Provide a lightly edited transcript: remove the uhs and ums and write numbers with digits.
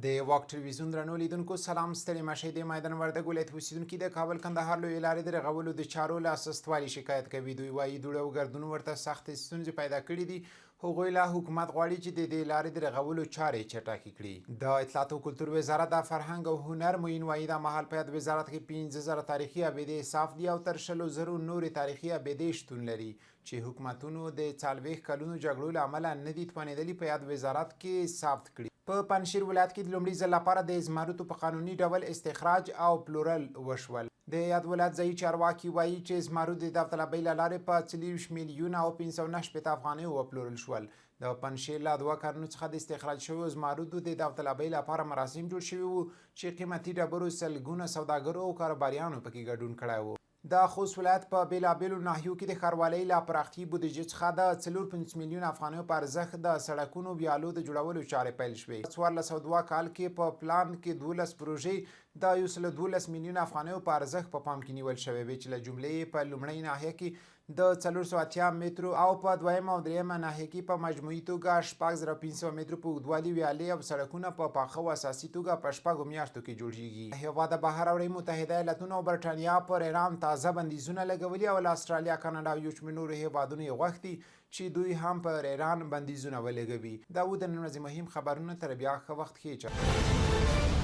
د واک ټلویزیون درنو لیدونکو سلام ستړي مشه د میدان وردګ ولایت اوسیدونکي د کابل کندهار لویې لارې د رغولو د چارو له اساستوالي شکایت کوي. دوی وایي دوړه او ګردونه ورته سختې ستونزې پیدا کړي دي. هغوی له حکومت غواړي چې د دې لارې د رغولو چارې چټکې کړي. د اطلاعات او کلتور وزارت د فرهنګ او هنر معین وایي د مهال په یاد وزارت کې 15,000 تاریخي ابیدې صاف دي او تر 100,000 نورې تاریخي ابیدې شتون لري چې حکومتونو د 40 کلونو جګړو له امله نه دي توانېدلي په یاد وزارت کې ثبت کړي. په پنجشیر ولایت کې د لومړي ځل لپاره د زمرودو په قانوني ډول استخراج او پلورل وشول. د یاد ولایت ځایي چارواکي وایي چې زمرود د داوطلبۍ له لارې په 40 میلیونه او 509 افغانۍ وپلورل شول. د پنجشیر له 2 کارونو څخه د استخراج شویو زمرودو د داوطلبۍ لپاره مراسم جوړ شوي وو چې قیمتي ډبرو سلګونه سوداګرو او کاروباریانو پکې ګډون کړی و. د خوست ولایت په بیلابیلو ناحیو کې د ښاروالۍ له پراختي بودیجې څخه د 4.5 میلیون افغانیو په ارزښت د سړکونو ویالو د جوړولو چارې پیل شوې. 1402 کال کې په پلان کې 12 پروژې د 112 میلیون افغانیو په ارزښت په پام کې نیول شوې وې چې له جملې په لومړۍ ناحیه کې د 480 مترو او په دویمه او دریمه ناحیه کې په مجموعي توګه 6500 مترو په اوږدوالي ویالې او سړکونه په پاخه او اساسي توګه په 6 میاشتو کې جوړیږي. هیواد بهر او متحده ایالتونه او برټانیا پر ایران تازه بندیزونه لګولي او استرالیا، کاناډا او یو شمېر نورو هیوادونو یې غوښتي چې دوی هم پر ایران بندیزونه ولګوي. دا و د نن ورځې مهم خبرونه. تر بیا ښه وخت ښې چا